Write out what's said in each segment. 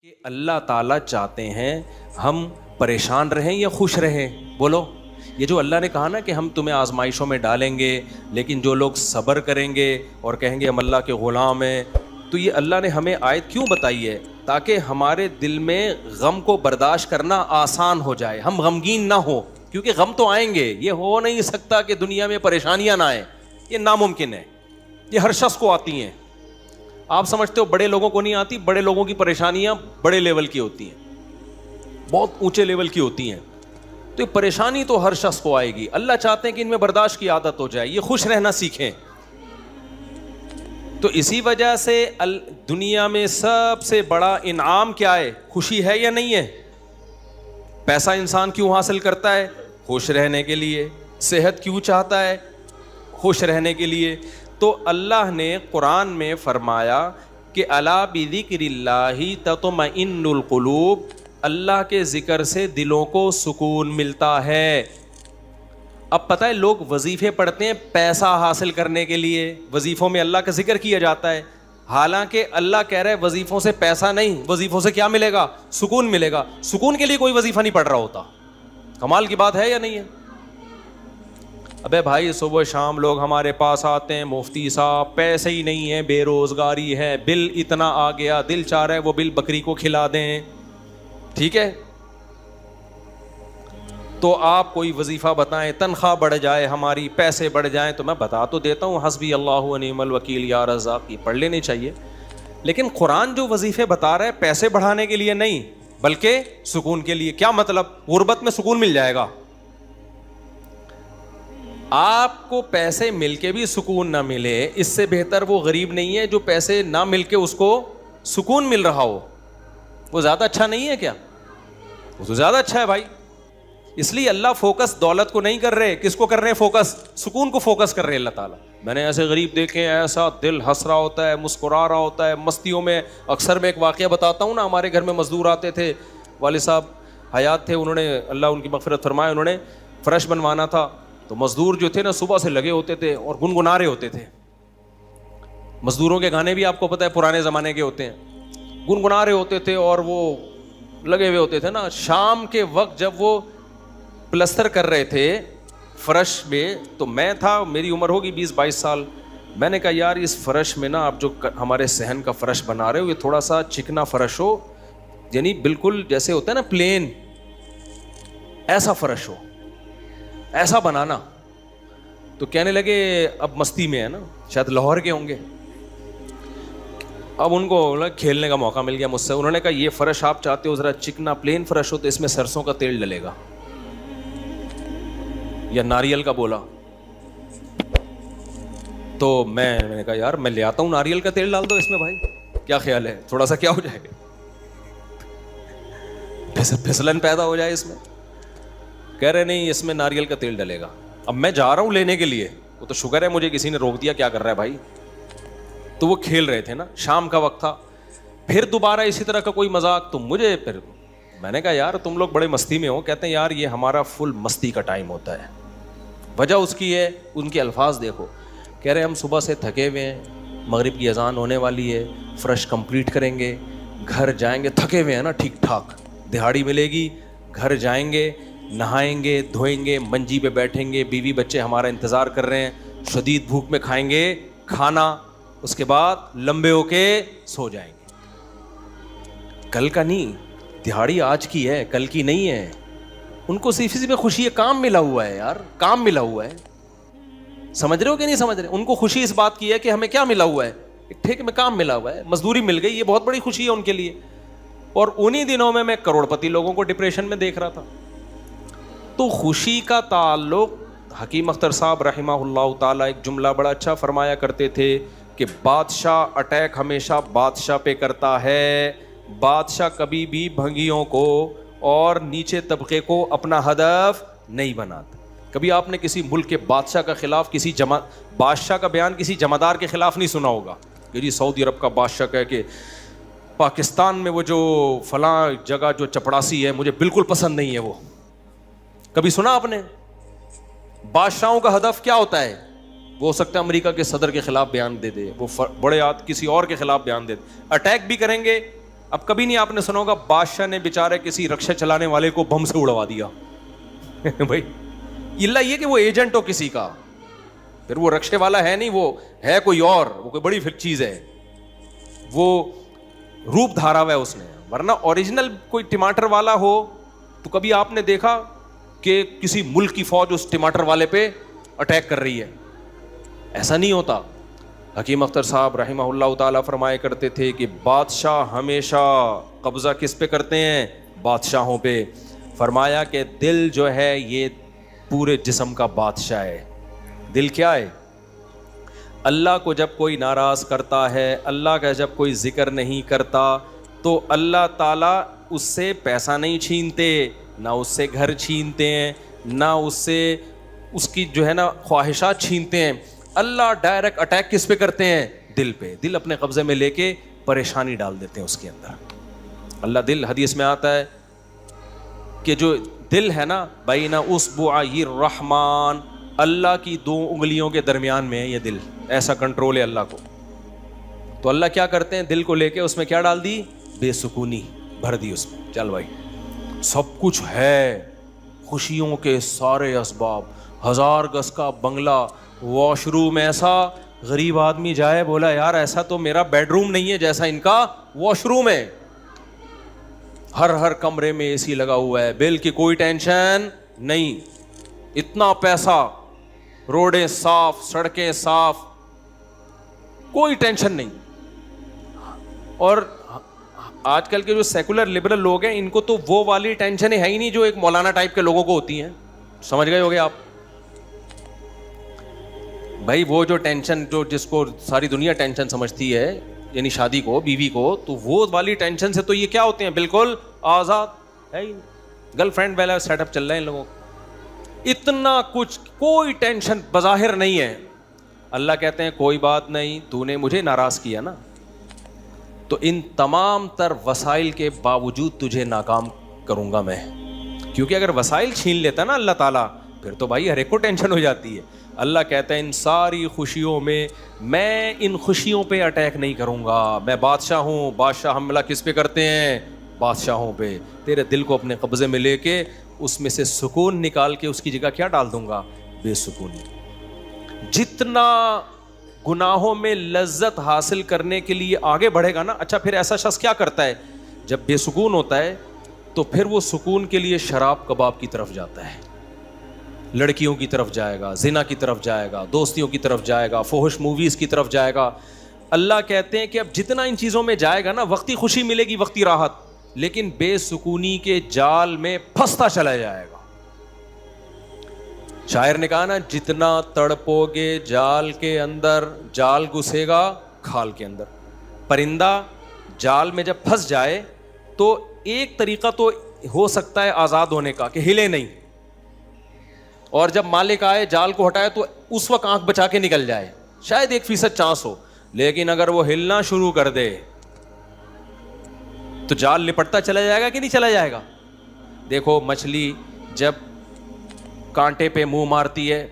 کہ اللہ تعالیٰ چاہتے ہیں ہم پریشان رہیں یا خوش رہیں؟ بولو. یہ جو اللہ نے کہا نا کہ ہم تمہیں آزمائشوں میں ڈالیں گے لیکن جو لوگ صبر کریں گے اور کہیں گے ہم اللہ کے غلام ہیں، تو یہ اللہ نے ہمیں آیت کیوں بتائی ہے؟ تاکہ ہمارے دل میں غم کو برداشت کرنا آسان ہو جائے، ہم غمگین نہ ہو، کیونکہ غم تو آئیں گے. یہ ہو نہیں سکتا کہ دنیا میں پریشانیاں نہ آئیں، یہ ناممکن ہے. یہ ہر شخص کو آتی ہیں. آپ سمجھتے ہو بڑے لوگوں کو نہیں آتی؟ بڑے لوگوں کی پریشانیاں بڑے لیول کی ہوتی ہیں، بہت اونچے لیول کی ہوتی ہیں. تو یہ پریشانی تو ہر شخص کو آئے گی. اللہ چاہتے ہیں کہ ان میں برداشت کی عادت ہو جائے، یہ خوش رہنا سیکھیں. تو اسی وجہ سے دنیا میں سب سے بڑا انعام کیا ہے؟ خوشی ہے یا نہیں ہے؟ پیسہ انسان کیوں حاصل کرتا ہے؟ خوش رہنے کے لیے. صحت کیوں چاہتا ہے؟ خوش رہنے کے لیے. تو اللہ نے قرآن میں فرمایا کہ الا بذکر اللہ تطمئن القلوب، اللہ کے ذکر سے دلوں کو سکون ملتا ہے. اب پتہ ہے لوگ وظیفے پڑھتے ہیں پیسہ حاصل کرنے کے لیے، وظیفوں میں اللہ کا ذکر کیا جاتا ہے، حالانکہ اللہ کہہ رہا ہے وظیفوں سے پیسہ نہیں، وظیفوں سے کیا ملے گا؟ سکون ملے گا. سکون کے لیے کوئی وظیفہ نہیں پڑھ رہا ہوتا. کمال کی بات ہے یا نہیں ہے؟ ابے بھائی صبح شام لوگ ہمارے پاس آتے ہیں، مفتی صاحب پیسے ہی نہیں ہیں، بے روزگاری ہے، بل اتنا آ گیا، دل چاہ رہا ہے وہ بل بکری کو کھلا دیں. ٹھیک ہے، تو آپ کوئی وظیفہ بتائیں، تنخواہ بڑھ جائے ہماری، پیسے بڑھ جائیں. تو میں بتا تو دیتا ہوں، حسبی اللہ و نعم الوکیل یا رزاق، یہ پڑھ لینی چاہیے. لیکن قرآن جو وظیفے بتا رہا ہے پیسے بڑھانے کے لیے نہیں بلکہ سکون کے لیے. کیا مطلب؟ غربت میں سکون مل جائے گا. آپ کو پیسے مل کے بھی سکون نہ ملے، اس سے بہتر وہ غریب نہیں ہے جو پیسے نہ مل کے اس کو سکون مل رہا ہو. وہ زیادہ اچھا نہیں ہے کیا؟ وہ تو زیادہ اچھا ہے بھائی. اس لیے اللہ فوکس دولت کو نہیں کر رہے. کس کو کر رہے ہیں فوکس؟ سکون کو فوکس کر رہے ہیں اللہ تعالیٰ. میں نے ایسے غریب دیکھے ہیں، ایسا دل ہنس رہا ہوتا ہے، مسکرا رہا ہوتا ہے مستیوں میں. اکثر میں ایک واقعہ بتاتا ہوں نا، ہمارے گھر میں مزدور آتے تھے، والد صاحب حیات تھے، انہوں نے اللہ ان کی مغفرت فرمائے، انہوں نے فرش بنوانا تھا. تو مزدور جو تھے نا صبح سے لگے ہوتے تھے اور گنگنا رہے ہوتے تھے. مزدوروں کے گانے بھی آپ کو پتہ ہے پرانے زمانے کے ہوتے ہیں، گنگنا رہے ہوتے تھے اور وہ لگے ہوئے ہوتے تھے نا. شام کے وقت جب وہ پلستر کر رہے تھے فرش میں، تو میں تھا، میری عمر ہوگی 20-22 سال. میں نے کہا یار اس فرش میں نا آپ جو ہمارے صحن کا فرش بنا رہے ہو، یہ تھوڑا سا چکنا فرش ہو، یعنی بالکل جیسے ہوتا ہے نا پلین، ایسا فرش ہو، ایسا بنانا. تو کہنے لگے اب مستی میں ہے نا، شاید لاہور کے ہوں گے. اب ان کو کھیلنے کا موقع مل گیا مجھ سے. انہوں نے کہا یہ فرش آپ چاہتے ہو ذرا چکنا پلین فرش ہو تو اس میں سرسوں کا تیل ڈلے گا یا ناریل کا. بولا تو میں نے کہا یار میں لے آتا ہوں ناریل کا تیل ڈال دو اس میں بھائی، کیا خیال ہے؟ تھوڑا سا کیا ہو جائے گا، پھسلن پیدا ہو جائے اس میں. کہہ رہے نہیں اس میں ناریل کا تیل ڈلے گا. اب میں جا رہا ہوں لینے کے لیے، وہ تو شکر ہے مجھے کسی نے روک دیا، کیا کر رہا ہے بھائی. تو وہ کھیل رہے تھے نا، شام کا وقت تھا. پھر دوبارہ اسی طرح کا کوئی مذاق، تو مجھے پھر میں نے کہا یار تم لوگ بڑے مستی میں ہو. کہتے ہیں یار یہ ہمارا فل مستی کا ٹائم ہوتا ہے. وجہ اس کی ہے، ان کے الفاظ دیکھو. کہہ رہے ہم صبح سے تھکے ہوئے ہیں، مغرب کی اذان ہونے والی ہے، فرش کمپلیٹ کریں گے، گھر جائیں گے، تھکے ہوئے ہیں نا ٹھیک ٹھاک، دہاڑی ملے گی، گھر جائیں گے، نہائیں گے، دھوئیں گے، منجی پہ بیٹھیں گے، بیوی بچے ہمارا انتظار کر رہے ہیں، شدید بھوک میں کھائیں گے کھانا، اس کے بعد لمبے ہو کے سو جائیں گے. کل کا نہیں، دہاڑی آج کی ہے، کل کی نہیں ہے. ان کو صرف اسی میں خوشی ہے، کام ملا ہوا ہے یار، کام ملا ہوا ہے. سمجھ رہے ہو کہ نہیں سمجھ رہے؟ ان کو خوشی اس بات کی ہے کہ ہمیں کیا ملا ہوا ہے، ایک ٹھیک میں کام ملا ہوا ہے، مزدوری مل گئی، یہ بہت بڑی خوشی ہے ان کے لیے. اور انہی دنوں میں کروڑ پتی لوگوں کو ڈپریشن میں دیکھ رہا تھا. تو خوشی کا تعلق، حکیم اختر صاحب رحمہ اللہ تعالیٰ ایک جملہ بڑا اچھا فرمایا کرتے تھے کہ بادشاہ اٹیک ہمیشہ بادشاہ پہ کرتا ہے، بادشاہ کبھی بھی بھنگیوں کو اور نیچے طبقے کو اپنا ہدف نہیں بناتا. کبھی آپ نے کسی ملک کے بادشاہ کا خلاف کسی بادشاہ کا بیان کسی جمعدار کے خلاف نہیں سنا ہوگا کہ جی سعودی عرب کا بادشاہ کہے کہ پاکستان میں وہ جو فلاں جگہ جو چپڑاسی ہے مجھے بالکل پسند نہیں ہے. وہ کبھی سنا آپ نے؟ بادشاہوں کا ہدف کیا ہوتا ہے؟ وہ ہو سکتا ہے امریکہ کے صدر کے خلاف بیان دے دے، وہ بڑے کسی اور کے خلاف بیان دے دے. اٹیک بھی کریں گے اب کبھی نہیں آپ نے سنا ہوگا بادشاہ نے بیچارے کسی رکشا چلانے والے کو بم سے اڑوا دیا بھائی اللہ یہ کہ وہ ایجنٹ ہو کسی کا, پھر وہ رکشے والا ہے نہیں, وہ ہے کوئی اور, وہ کوئی بڑی چیز ہے, وہ روپ دھارا ہوا ہے اس نے. ورنہ اوریجنل کوئی ٹماٹر والا ہو تو کبھی آپ نے دیکھا کہ کسی ملک کی فوج اس ٹماٹر والے پہ اٹیک کر رہی ہے؟ ایسا نہیں ہوتا. حکیم اختر صاحب رحمہ اللہ تعالیٰ فرمایا کرتے تھے کہ بادشاہ ہمیشہ قبضہ کس پہ کرتے ہیں؟ بادشاہوں پہ. فرمایا کہ دل جو ہے یہ پورے جسم کا بادشاہ ہے. دل کیا ہے؟ اللہ کو جب کوئی ناراض کرتا ہے, اللہ کا جب کوئی ذکر نہیں کرتا, تو اللہ تعالیٰ اس سے پیسہ نہیں چھینتے, نہ اس سے گھر چھینتے ہیں, نہ اس سے اس کی جو ہے نا خواہشات چھینتے ہیں. اللہ ڈائریکٹ اٹیک کس پہ کرتے ہیں؟ دل پہ. دل اپنے قبضے میں لے کے پریشانی ڈال دیتے ہیں اس کے اندر. اللہ دل, حدیث میں آتا ہے کہ جو دل ہے نا بین اصبعی الرحمن, اللہ کی 2 انگلیوں کے درمیان میں ہے یہ دل, ایسا کنٹرول ہے اللہ کو. تو اللہ کیا کرتے ہیں؟ دل کو لے کے اس میں کیا ڈال دی؟ بے سکونی بھر دی اس میں. چل بھائی سب کچھ ہے, خوشیوں کے سارے اسباب, 1000 گز کا بنگلہ, واش روم ایسا, غریب آدمی جائے بولا یار ایسا تو میرا بیڈ روم نہیں ہے جیسا ان کا واش روم ہے. ہر کمرے میں اے سی لگا ہوا ہے, بل کی کوئی ٹینشن نہیں, اتنا پیسہ, روڈیں صاف, سڑکیں صاف, کوئی ٹینشن نہیں. اور آج کل کے جو سیکولر لبرل لوگ ہیں ان کو تو وہ والی ٹینشن ہے ہی نہیں جو ایک مولانا ٹائپ کے لوگوں کو ہوتی ہیں. سمجھ گئے ہوگے آپ بھائی, وہ جو ٹینشن جو جس کو ساری دنیا ٹینشن سمجھتی ہے, یعنی شادی کو, بیوی کو, تو وہ والی ٹینشن سے تو یہ کیا ہوتے ہیں؟ بالکل آزاد ہے ہی. گرل فرینڈ والا سیٹ اپ چل رہا ہے ان لوگوں کو, اتنا کچھ, کوئی ٹینشن بظاہر نہیں ہے. اللہ کہتے ہیں کوئی بات نہیں, تو نے مجھے ناراض کیا نا, تو ان تمام تر وسائل کے باوجود تجھے ناکام کروں گا میں. کیونکہ اگر وسائل چھین لیتا نا اللہ تعالیٰ, پھر تو بھائی ہر ایک کو ٹینشن ہو جاتی ہے. اللہ کہتا ہے ان ساری خوشیوں میں ان خوشیوں پہ اٹیک نہیں کروں گا. میں بادشاہ ہوں, بادشاہ حملہ کس پہ کرتے ہیں؟ بادشاہوں پہ. تیرے دل کو اپنے قبضے میں لے کے اس میں سے سکون نکال کے اس کی جگہ کیا ڈال دوں گا؟ بے سکونی. جتنا گناہوں میں لذت حاصل کرنے کے لیے آگے بڑھے گا نا, اچھا پھر ایسا شخص کیا کرتا ہے جب بے سکون ہوتا ہے؟ تو پھر وہ سکون کے لیے شراب کباب کی طرف جاتا ہے, لڑکیوں کی طرف جائے گا, زنا کی طرف جائے گا, دوستیوں کی طرف جائے گا, فحش موویز کی طرف جائے گا. اللہ کہتے ہیں کہ اب جتنا ان چیزوں میں جائے گا نا, وقتی خوشی ملے گی, وقتی راحت, لیکن بے سکونی کے جال میں پھنستا چلا جائے گا. شاعر نے کہا نا, جتنا تڑپو گے جال کے اندر, جال گھسے گا کھال کے اندر. پرندہ جال میں جب پھنس جائے تو ایک طریقہ تو ہو سکتا ہے آزاد ہونے کا کہ ہلے نہیں, اور جب مالک آئے جال کو ہٹائے تو اس وقت آنکھ بچا کے نکل جائے, شاید 1% چانس ہو. لیکن اگر وہ ہلنا شروع کر دے تو جال لپٹتا چلا جائے گا کہ نہیں چلا جائے گا؟ دیکھو مچھلی جب کانٹے پہ منہ مارتی ہے,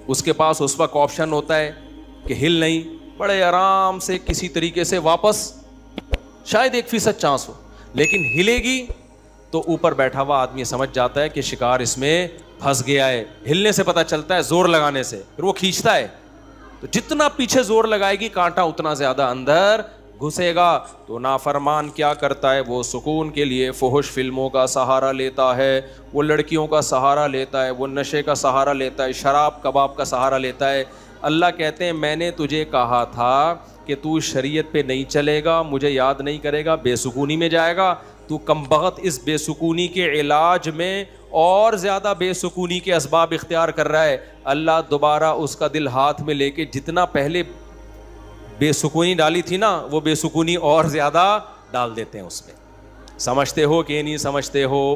اس کے پاس اس وقت آپشن ہوتا ہے کہ ہل نہیں, بڑے آرام سے کسی طریقے سے واپس, شاید 1% چانس ہو, لیکن ہلے گی تو اوپر بیٹھا ہوا آدمی سمجھ جاتا ہے کہ شکار اس میں پھنس گیا ہے. ہلنے سے پتہ چلتا ہے, زور لگانے سے, پھر وہ کھینچتا ہے. تو جتنا پیچھے زور لگائے گی کانٹا اتنا زیادہ اندر گھسے گا. تو نافرمان کیا کرتا ہے؟ وہ سکون کے لیے فحش فلموں کا سہارا لیتا ہے, وہ لڑکیوں کا سہارا لیتا ہے, وہ نشے کا سہارا لیتا ہے, شراب کباب کا سہارا لیتا ہے. اللہ کہتے ہیں میں نے تجھے کہا تھا کہ تو شریعت پہ نہیں چلے گا, مجھے یاد نہیں کرے گا, بے سکونی میں جائے گا. تو کمبخت اس بے سکونی کے علاج میں اور زیادہ بے سکونی کے اسباب اختیار کر رہا ہے. اللہ دوبارہ اس کا دل ہاتھ میں لے کے جتنا پہلے بے سکونی ڈالی تھی نا, وہ بے سکونی اور زیادہ ڈال دیتے ہیں اس میں. سمجھتے ہو کہ نہیں سمجھتے ہو؟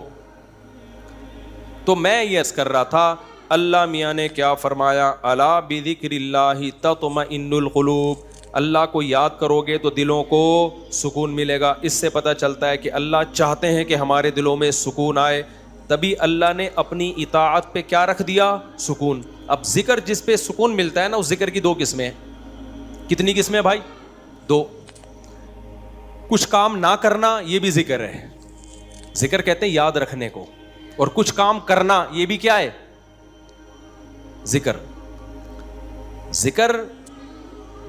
تو میں یہ عرض کر رہا تھا, اللہ میاں نے کیا فرمایا, الا بذکر اللہ تطمئن القلوب. اللہ کو یاد کرو گے تو دلوں کو سکون ملے گا. اس سے پتہ چلتا ہے کہ اللہ چاہتے ہیں کہ ہمارے دلوں میں سکون آئے, تبھی اللہ نے اپنی اطاعت پہ کیا رکھ دیا؟ سکون. اب ذکر جس پہ سکون ملتا ہے نا, اس ذکر کی 2 قسمیں ہیں. کتنی قسمیں بھائی؟ 2. کچھ کام نہ کرنا یہ بھی ذکر ہے. ذکر کہتے ہیں یاد رکھنے کو, اور کچھ کام کرنا یہ بھی کیا ہے؟ ذکر. ذکر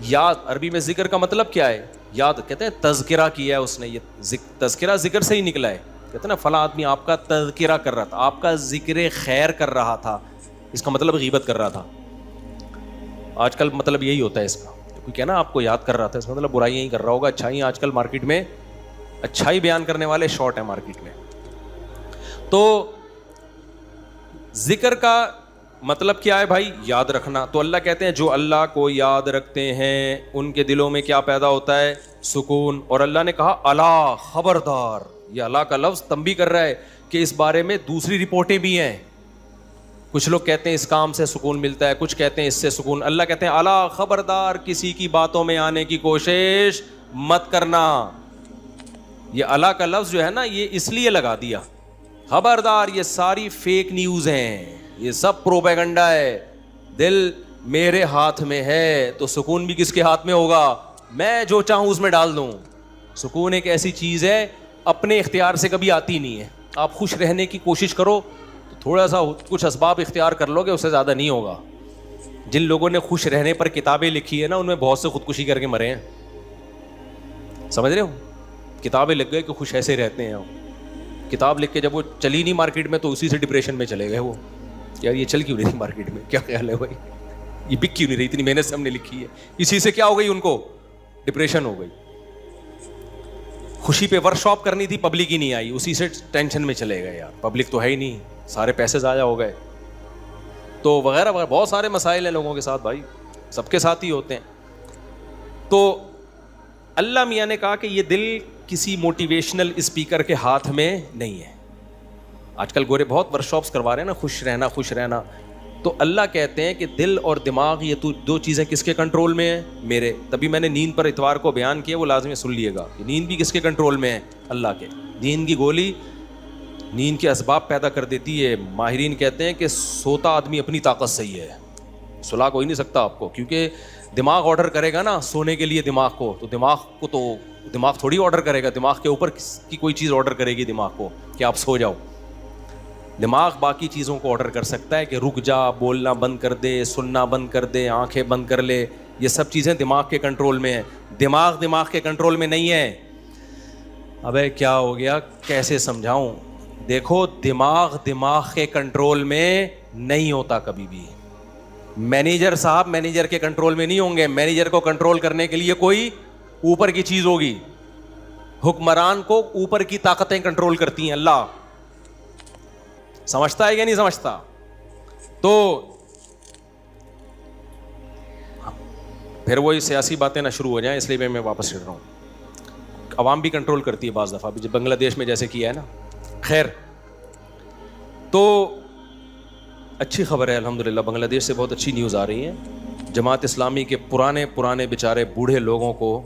یاد, عربی میں ذکر کا مطلب کیا ہے؟ یاد. کہتے ہیں تذکرہ کیا ہے اس نے, یہ تذکرہ ذکر سے ہی نکلا ہے. کہتے ہیں نا فلاں آدمی آپ کا تذکرہ کر رہا تھا, آپ کا ذکر خیر کر رہا تھا, اس کا مطلب غیبت کر رہا تھا. آج کل مطلب یہی ہوتا ہے اس کا, کوئی کہنا آپ کو یاد کر رہا تھا, اس کا مطلب برائیاں ہی کر رہا ہوگا. اچھائی آج کل مارکیٹ میں, اچھائی بیان کرنے والے شارٹ ہیں مارکیٹ میں. تو ذکر کا مطلب کیا ہے بھائی؟ یاد رکھنا. تو اللہ کہتے ہیں جو اللہ کو یاد رکھتے ہیں ان کے دلوں میں کیا پیدا ہوتا ہے؟ سکون. اور اللہ نے کہا الا, خبردار. یہ اللہ کا لفظ تنبیہ کر رہا ہے کہ اس بارے میں دوسری رپورٹیں بھی ہیں. کچھ لوگ کہتے ہیں اس کام سے سکون ملتا ہے, کچھ کہتے ہیں اس سے سکون. اللہ کہتے ہیں الا, خبردار, کسی کی باتوں میں آنے کی کوشش مت کرنا. یہ اللہ کا لفظ جو ہے نا, یہ اس لیے لگا دیا, خبردار, یہ ساری فیک نیوز ہیں, یہ سب پروپیگنڈا ہے. دل میرے ہاتھ میں ہے تو سکون بھی کس کے ہاتھ میں ہوگا؟ میں جو چاہوں اس میں ڈال دوں. سکون ایک ایسی چیز ہے اپنے اختیار سے کبھی آتی نہیں ہے. آپ خوش رہنے کی کوشش کرو تو تھوڑا سا کچھ اسباب اختیار کر لو گے, اس سے زیادہ نہیں ہوگا. جن لوگوں نے خوش رہنے پر کتابیں لکھی ہے نا, ان میں بہت سے خودکشی کر کے مرے ہیں. سمجھ رہے ہو؟ کتابیں لکھ گئے کہ خوش ایسے رہتے ہیں. کتاب لکھ کے جب وہ چلی نہیں مارکیٹ میں تو اسی سے ڈپریشن میں چلے گئے. وہ یار یہ چل کیوں نہیں مارکیٹ میں, کیا خیال ہے بھائی, یہ بک کیوں نہیں رہی, اتنی محنت سے ہم نے لکھی ہے. اسی سے کیا ہو گئی, ان کو ڈپریشن ہو گئی. خوشی پہ ورک شاپ کرنی تھی, پبلک ہی نہیں آئی, اسی سے ٹینشن میں چلے گئے. یار پبلک تو ہے ہی نہیں, سارے پیسے ضائع ہو گئے, تو وغیرہ وغیرہ. بہت سارے مسائل ہیں لوگوں کے ساتھ بھائی, سب کے ساتھ ہی ہوتے ہیں. تو اللہ میاں نے کہا کہ یہ دل کسی موٹیویشنل اسپیکر کے ہاتھ میں نہیں ہے. آج کل گورے بہت ورک شاپس کروا رہے ہیں نا, خوش رہنا خوش رہنا. تو اللہ کہتے ہیں کہ دل اور دماغ یہ دو چیزیں کس کے کنٹرول میں ہیں؟ میرے. تبھی میں نے نیند پر اتوار کو بیان کیا, وہ لازمی سن لیے گا. نیند بھی کس کے کنٹرول میں ہے؟ اللہ کے. نیند کی گولی نیند کے اسباب پیدا کر دیتی ہے. ماہرین کہتے ہیں کہ سوتا آدمی اپنی طاقت سے ہی ہے, سلا کوئی نہیں سکتا آپ کو, کیونکہ دماغ آرڈر کرے گا نا سونے کے لیے دماغ کو, تو دماغ تھوڑی آرڈر کرے گا, دماغ کے اوپر کی کوئی چیز آرڈر کرے گی دماغ کو کہ آپ سو جاؤ. دماغ باقی چیزوں کو آرڈر کر سکتا ہے کہ رک جا, بولنا بند کر دے, سننا بند کر دے, آنکھیں بند کر لے. یہ سب چیزیں دماغ کے کنٹرول میں ہیں. دماغ کے کنٹرول میں نہیں ہے. ابے کیا ہو گیا, کیسے سمجھاؤں؟ دیکھو, دماغ کے کنٹرول میں نہیں ہوتا کبھی بھی. مینیجر صاحب مینیجر کے کنٹرول میں نہیں ہوں گے. مینیجر کو کنٹرول کرنے کے لیے کوئی اوپر کی چیز ہوگی. حکمران کو اوپر کی طاقتیں کنٹرول کرتی ہیں. اللہ سمجھتا ہے یا نہیں سمجھتا؟ تو پھر وہی سیاسی باتیں نہ شروع ہو جائیں, اس لیے میں واپس چڑھ رہا ہوں. عوام بھی کنٹرول کرتی ہے بعض دفعہ, جب بنگلہ دیش میں جیسے کیا ہے نا. خیر, تو اچھی خبر ہے الحمدللہ, بنگلہ دیش سے بہت اچھی نیوز آ رہی ہیں. جماعت اسلامی کے پرانے بیچارے بوڑھے لوگوں کو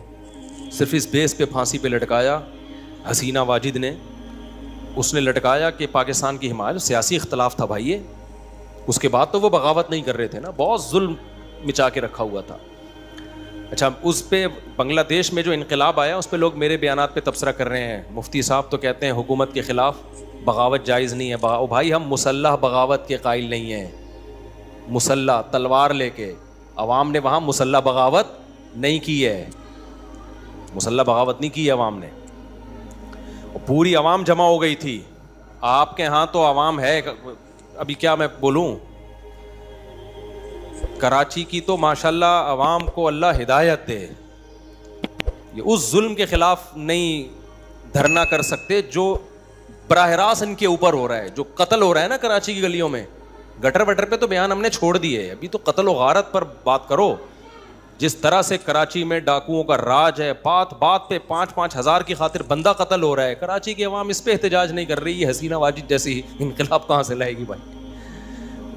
صرف اس بیس پہ پھانسی پہ لٹکایا حسینہ واجد نے. اس نے لٹکایا کہ پاکستان کی حمایت, سیاسی اختلاف تھا بھائی, اس کے بعد تو وہ بغاوت نہیں کر رہے تھے نا, بہت ظلم مچا کے رکھا ہوا تھا. اچھا, اس پہ بنگلہ دیش میں جو انقلاب آیا اس پہ لوگ میرے بیانات پہ تبصرہ کر رہے ہیں. مفتی صاحب تو کہتے ہیں حکومت کے خلاف بغاوت جائز نہیں ہے. بھائی ہم مسلح بغاوت کے قائل نہیں ہیں. مسلح تلوار لے کے, عوام نے وہاں مسلح بغاوت نہیں کی ہے. مسلح بغاوت نہیں کی ہے عوام نے, پوری عوام جمع ہو گئی تھی. آپ کے ہاں تو عوام ہے, ابھی کیا میں بولوں, کراچی کی تو ماشاءاللہ عوام کو اللہ ہدایت دے, یہ اس ظلم کے خلاف نہیں دھرنا کر سکتے جو براہ راست ان کے اوپر ہو رہا ہے, جو قتل ہو رہا ہے نا کراچی کی گلیوں میں. گٹر وٹر پہ تو بیان ہم نے چھوڑ دیے, ابھی تو قتل و غارت پر بات کرو. جس طرح سے کراچی میں ڈاکوؤں کا راج ہے, بات پہ 5-5 ہزار کی خاطر بندہ قتل ہو رہا ہے. کراچی کی عوام اس پہ احتجاج نہیں کر رہی. یہ حسینہ واجد جیسی انقلاب کہاں سے لائے گی بھائی؟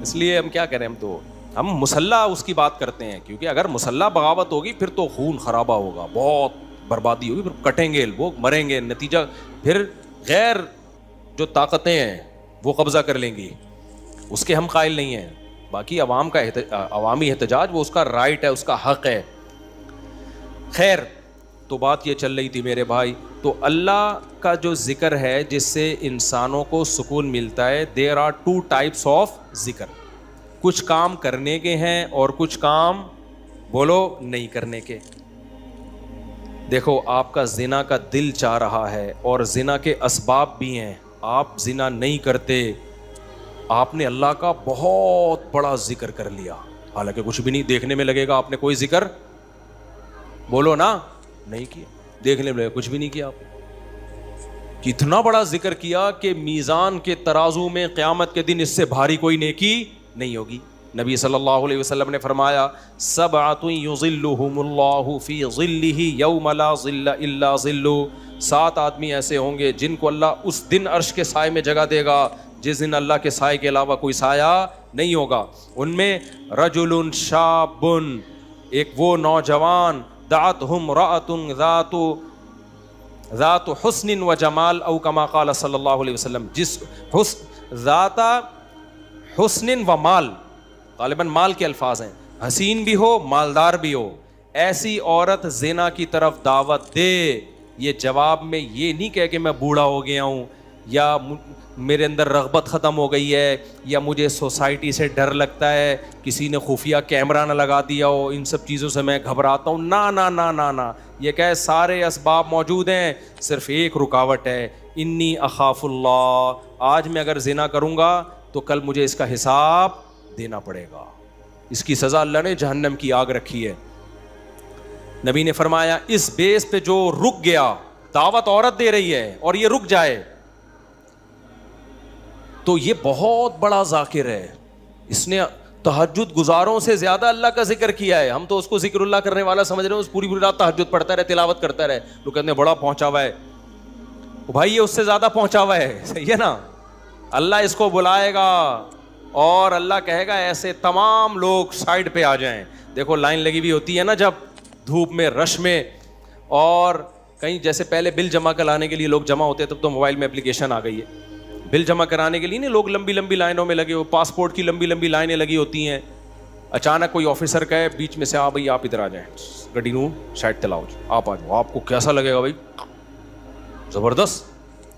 اس لیے ہم کیا کریں, ہم مسلح اس کی بات کرتے ہیں, کیونکہ اگر مسلح بغاوت ہوگی پھر تو خون خرابہ ہوگا, بہت بربادی ہوگی, پھر کٹیں گے لوگ, مریں گے, نتیجہ پھر غیر جو طاقتیں ہیں وہ قبضہ کر لیں گی. اس کے ہم قائل نہیں ہیں. باقی عوام کا عوامی احتجاج وہ اس کا رائٹ ہے, اس کا حق ہے. خیر, تو بات یہ چل رہی تھی میرے بھائی, تو اللہ کا جو ذکر ہے جس سے انسانوں کو سکون ملتا ہے, there are two types of ذکر. کچھ کام کرنے کے ہیں اور کچھ کام بولو نہیں کرنے کے. دیکھو آپ کا زنا کا دل چاہ رہا ہے اور زنا کے اسباب بھی ہیں, آپ زنا نہیں کرتے, آپ نے اللہ کا بہت بڑا ذکر کر لیا, حالانکہ کچھ بھی نہیں, دیکھنے میں لگے گا آپ نے کوئی ذکر بولو نا نہیں کیا, دیکھنے میں لگے کچھ بھی نہیں کیا. آپ کتنا بڑا ذکر کیا کہ میزان کے ترازو میں قیامت کے دن اس سے بھاری کوئی نیکی نہیں ہوگی. نبی صلی اللہ علیہ وسلم نے فرمایا, سبعۃ یظلھم اللہ فی ظلہ یوم لا ظل الا ظلہ, 7 آدمی ایسے ہوں گے جن کو اللہ اس دن عرش کے سائے میں جگہ دے گا جس دن اللہ کے سائے کے علاوہ کوئی سایہ نہیں ہوگا. ان میں رجل شاب, ایک وہ نوجوان, دعتہ امرأۃ ذات حسن و جمال او کما قال صلی اللہ علیہ وسلم, جس ذات حسن و مال, غالباً مال کے الفاظ ہیں, حسین بھی ہو مالدار بھی ہو, ایسی عورت زنا کی طرف دعوت دے. یہ جواب میں یہ نہیں کہے کہ میں بوڑھا ہو گیا ہوں یا میرے اندر رغبت ختم ہو گئی ہے یا مجھے سوسائٹی سے ڈر لگتا ہے, کسی نے خفیہ کیمرہ نہ لگا دیا ہو, ان سب چیزوں سے میں گھبراتا ہوں. نا نا نا نا نا, یہ کہ سارے اسباب موجود ہیں, صرف ایک رکاوٹ ہے, انی اخاف اللہ, آج میں اگر زنا کروں گا تو کل مجھے اس کا حساب دینا پڑے گا, اس کی سزا اللہ نے جہنم کی آگ رکھی ہے. نبی نے فرمایا اس بیس پہ جو رک گیا, دعوت عورت دے رہی ہے اور یہ رک جائے تو یہ بہت بڑا ذاکر ہے, اس نے تہجد گزاروں سے زیادہ اللہ کا ذکر کیا ہے. ہم تو اس کو ذکر اللہ کرنے والا سمجھ رہے ہیں, اس پوری رات تہجد پڑھتا رہے, تلاوت کرتا رہے, لوگ کہتے ہیں بڑا پہنچا ہوا ہے. بھائی یہ اس سے زیادہ پہنچا ہوا ہے, صحیح ہے نا. اللہ اس کو بلائے گا اور اللہ کہے گا ایسے تمام لوگ سائڈ پہ آ جائیں. دیکھو لائن لگی ہوئی ہوتی ہے نا جب دھوپ میں, رش میں, اور کہیں جیسے پہلے بل جمع کرانے کے لیے لوگ جمع ہوتے, تب تو موبائل میں اپلیکیشن آ گئی ہے, بل جمع کرانے کے لیے نہیں لوگ لمبی لمبی لائنوں میں لگے ہو, پاسپورٹ کی لمبی لمبی لائنیں لگی ہوتی ہیں. اچانک کوئی آفیسر کہے بیچ میں سے, بھائی آپ ادھر آ جائیں, گڈی نو سائڈ تلاؤ, آپ آ جاؤ. آپ کو کیسا لگے گا بھائی؟ زبردست.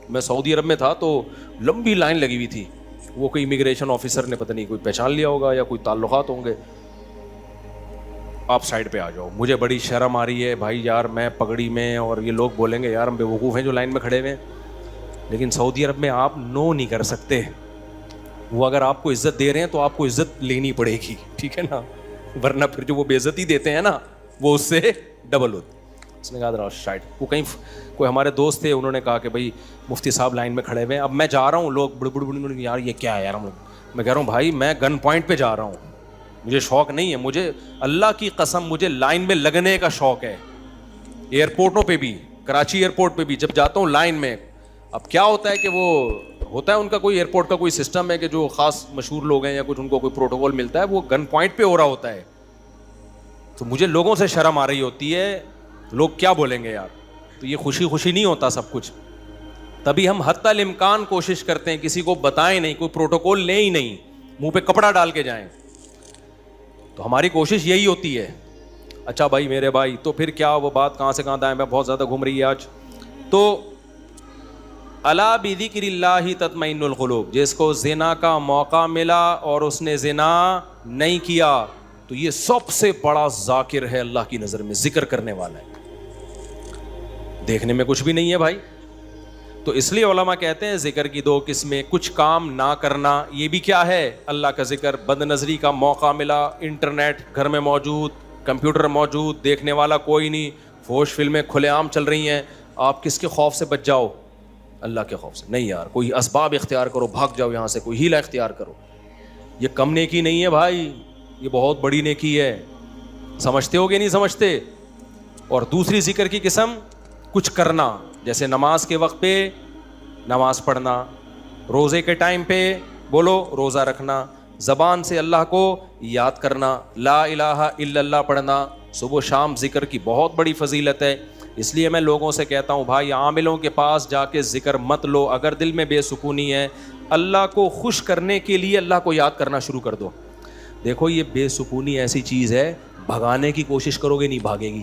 میں سعودی عرب میں تھا تو لمبی لائن لگی ہوئی تھی, وہ کوئی امیگریشن آفیسر نے پتہ نہیں کوئی پہچان لیا ہوگا یا کوئی تعلقات ہوں گے, آپ سائڈ پہ آ جاؤ. مجھے بڑی شرم آ رہی ہے بھائی یار, میں پگڑی میں, اور یہ لوگ بولیں گے یار ہم بیوقوف ہیں جو لائن میں کھڑے ہوئے ہیں, لیکن سعودی عرب میں آپ نو نہیں کر سکتے. وہ اگر آپ کو عزت دے رہے ہیں تو آپ کو عزت لینی پڑے گی, ٹھیک ہے نا, ورنہ پھر جو وہ بے عزتی دیتے ہیں نا وہ اس سے ڈبل ہوتی. اس نے کہا ذرا سائڈ. وہ کہیں کوئی ہمارے دوست تھے, انہوں نے کہا کہ بھائی مفتی صاحب لائن میں کھڑے ہوئے ہیں, اب میں جا رہا ہوں, لوگ بڑ بڑ بڑ یار یہ کیا ہے یار, میں کہہ رہا ہوں بھائی میں گن پوائنٹ پہ جا رہا ہوں, مجھے شوق نہیں ہے, مجھے اللہ کی قسم مجھے لائن میں لگنے کا شوق ہے. ایئرپورٹوں پہ بھی, کراچی ایئرپورٹ پہ بھی جب جاتا ہوں لائن میں, اب کیا ہوتا ہے کہ وہ ہوتا ہے ان کا کوئی ایئرپورٹ کا کوئی سسٹم ہے کہ جو خاص مشہور لوگ ہیں یا کچھ ان کو کوئی پروٹوکول ملتا ہے, وہ گن پوائنٹ پہ ہو رہا ہوتا ہے, تو مجھے لوگوں سے شرم آ رہی ہوتی ہے, لوگ کیا بولیں گے یار. تو یہ خوشی خوشی نہیں ہوتا سب کچھ, تبھی ہم حتی الامکان کوشش کرتے ہیں کسی کو بتائیں نہیں, کوئی پروٹوکول لیں ہی نہیں, منہ پہ کپڑا ڈال کے جائیں. تو ہماری کوشش یہی ہوتی ہے. اچھا بھائی میرے بھائی, تو پھر کیا وہ بات کہاں سے کہاں دائیں میں بہت زیادہ گھوم رہی ہے آج. تو الا بذکر اللہ تطمئن القلوب, جس کو زنا کا موقع ملا اور اس نے زنا نہیں کیا تو یہ سب سے بڑا ذاکر ہے اللہ کی نظر میں, ذکر کرنے والا ہے. دیکھنے میں کچھ بھی نہیں ہے بھائی. تو اس لیے علماء کہتے ہیں ذکر کی 2 قسمیں, کچھ کام نہ کرنا, یہ بھی کیا ہے اللہ کا ذکر. بد نظری کا موقع ملا, انٹرنیٹ گھر میں موجود, کمپیوٹر موجود, دیکھنے والا کوئی نہیں, فوش فلمیں کھلے عام چل رہی ہیں, آپ کس کے خوف سے بچ جاؤ؟ اللہ کے خوف سے. نہیں یار, کوئی اسباب اختیار کرو, بھاگ جاؤ یہاں سے, کوئی ہیلہ اختیار کرو. یہ کم نیکی نہیں ہے بھائی, یہ بہت بڑی نیکی ہے. سمجھتے ہو گے نہیں سمجھتے؟ اور دوسری ذکر کی قسم کچھ کرنا, جیسے نماز کے وقت پہ نماز پڑھنا, روزے کے ٹائم پہ بولو روزہ رکھنا, زبان سے اللہ کو یاد کرنا, لا الہ الا اللہ پڑھنا. صبح و شام ذکر کی بہت بڑی فضیلت ہے. اس لیے میں لوگوں سے کہتا ہوں بھائی عاملوں کے پاس جا کے ذکر مت لو. اگر دل میں بے سکونی ہے, اللہ کو خوش کرنے کے لیے اللہ کو یاد کرنا شروع کر دو. دیکھو یہ بے سکونی ایسی چیز ہے, بھگانے کی کوشش کرو گے نہیں بھاگے گی.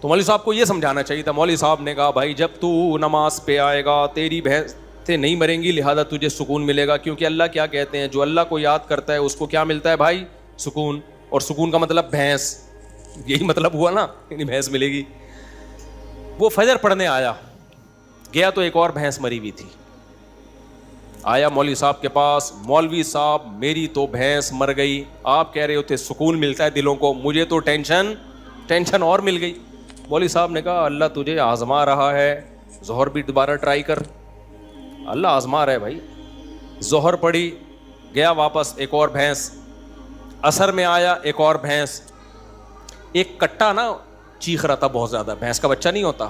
تو مولوی صاحب کو یہ سمجھانا چاہیے تھا. مولوی صاحب نے کہا بھائی جب تو نماز پہ آئے گا تیری بھینسیں نہیں مریں گی, لہذا تجھے سکون ملے گا, کیونکہ اللہ کیا کہتے ہیں, جو اللہ کو یاد کرتا ہے اس کو کیا ملتا ہے بھائی, سکون. اور سکون کا مطلب بھینس, یہی مطلب ہوا نا, یعنی بھینس ملے گی. وہ فجر پڑھنے آیا, گیا تو ایک اور بھینس مری ہوئی تھی. آیا مولوی صاحب کے پاس, مولوی صاحب میری تو بھینس مر گئی, آپ کہہ رہے ہوتے سکون ملتا ہے دلوں کو, مجھے تو ٹینشن اور مل گئی. مولوی صاحب نے کہا اللہ تجھے آزما رہا ہے, ظہر بھی دوبارہ ٹرائی کر, اللہ آزما رہا ہے بھائی. ظہر پڑھی, گیا واپس, ایک اور بھینس. عصر میں آیا, ایک اور بھینس. ایک کٹا نا چیخ رہا تھا بہت زیادہ, بھینس کا بچہ نہیں ہوتا,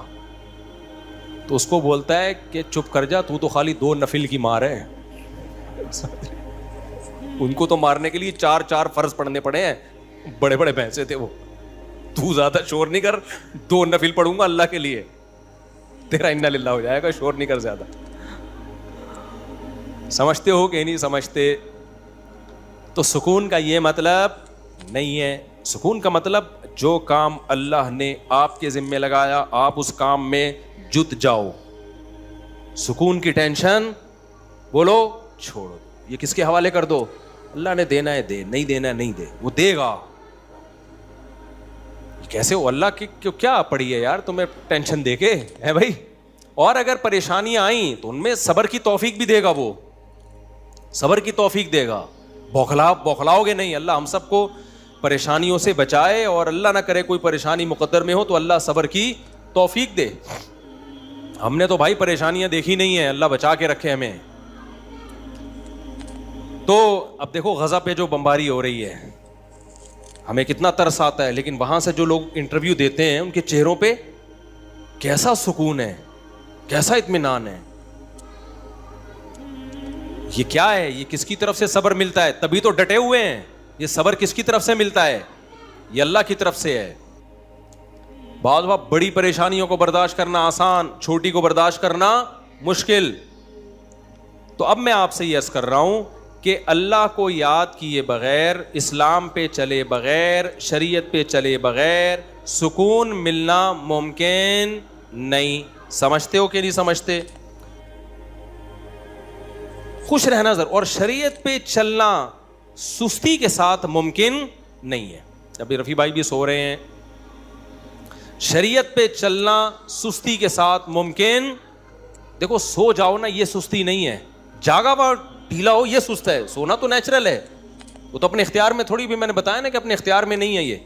تو اس کو بولتا ہے کہ چپ کر جا, تو خالی 2 نفل کی مار ہے. ان کو تو مارنے کے لیے 4 فرض پڑھنے پڑے ہیں, بڑے بڑے بھینسے تھے وہ. تو زیادہ شور نہیں کر, 2 نفل پڑھوں گا اللہ کے لیے, تیرا انا للہ ہو جائے گا, شور نہیں کر زیادہ. سمجھتے ہو کہ نہیں سمجھتے؟ تو سکون کا یہ مطلب نہیں ہے. سکون کا مطلب جو کام اللہ نے آپ کے ذمے لگایا آپ اس کام میں جت جاؤ. سکون کی ٹینشن بولو چھوڑو, یہ کس کے حوالے کر دو, اللہ نے دینا ہے دے, نہیں دینا ہے نہیں دے, وہ دے گا. کیسے ہو اللہ کی کیا پڑی ہے یار تمہیں ٹینشن دے کے ہے بھائی. اور اگر پریشانیاں آئیں تو ان میں صبر کی توفیق بھی دے گا, وہ صبر کی توفیق دے گا. بوکھلاؤ گے نہیں. اللہ ہم سب کو پریشانیوں سے بچائے, اور اللہ نہ کرے کوئی پریشانی مقدر میں ہو تو اللہ صبر کی توفیق دے. ہم نے تو بھائی پریشانیاں دیکھی نہیں ہیں, اللہ بچا کے رکھے ہمیں. تو اب دیکھو غزہ پہ جو بمباری ہو رہی ہے, ہمیں کتنا ترس آتا ہے, لیکن وہاں سے جو لوگ انٹرویو دیتے ہیں ان کے چہروں پہ کیسا سکون ہے, کیسا اطمینان ہے. یہ کیا ہے, یہ کس کی طرف سے صبر ملتا ہے؟ تبھی تو ڈٹے ہوئے ہیں. یہ صبر کس کی طرف سے ملتا ہے؟ یہ اللہ کی طرف سے ہے. بعض وقت بڑی پریشانیوں کو برداشت کرنا آسان, چھوٹی کو برداشت کرنا مشکل. تو اب میں آپ سے یہ عرض کر رہا ہوں کہ اللہ کو یاد کیے بغیر, اسلام پہ چلے بغیر, شریعت پہ چلے بغیر سکون ملنا ممکن نہیں. سمجھتے ہو کہ نہیں سمجھتے؟ خوش رہنا ضرور, اور شریعت پہ چلنا سستی کے ساتھ ممکن نہیں ہے. ابھی رفیع بھائی بھی سو رہے ہیں. شریعت پہ چلنا سستی کے ساتھ ممکن, دیکھو سو جاؤ نا یہ سستی نہیں ہے, جاگا ہوا ڈھیلا ہو یہ سست ہے. سونا تو نیچرل ہے, وہ تو اپنے اختیار میں تھوڑی, بھی میں نے بتایا نا کہ اپنے اختیار میں نہیں ہے. یہ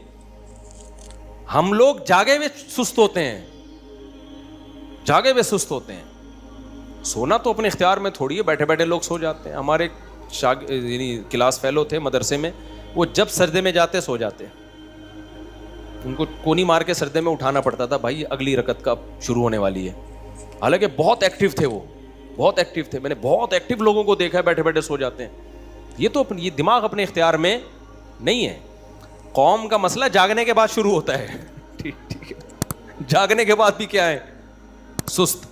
ہم لوگ جاگے ہوئے سست ہوتے ہیں, جاگے ہوئے سست ہوتے ہیں. سونا تو اپنے اختیار میں تھوڑی ہے, بیٹھے بیٹھے لوگ سو جاتے ہیں. ہمارے یعنی کلاس فیلو تھے مدرسے میں, وہ جب سجدے میں جاتے سو جاتے, ان کو کونی مار کے سجدے میں اٹھانا پڑتا تھا, بھائی اگلی رکعت کا شروع ہونے والی ہے. حالانکہ بہت ایکٹیو تھے وہ, بہت ایکٹیو تھے. میں نے بہت ایکٹیو لوگوں کو دیکھا ہے بیٹھے بیٹھے سو جاتے ہیں. یہ تو یہ دماغ اپنے اختیار میں نہیں ہے. قوم کا مسئلہ جاگنے کے بعد شروع ہوتا ہے. ٹھیک ہے, جاگنے کے بعد بھی کیا ہے, سست.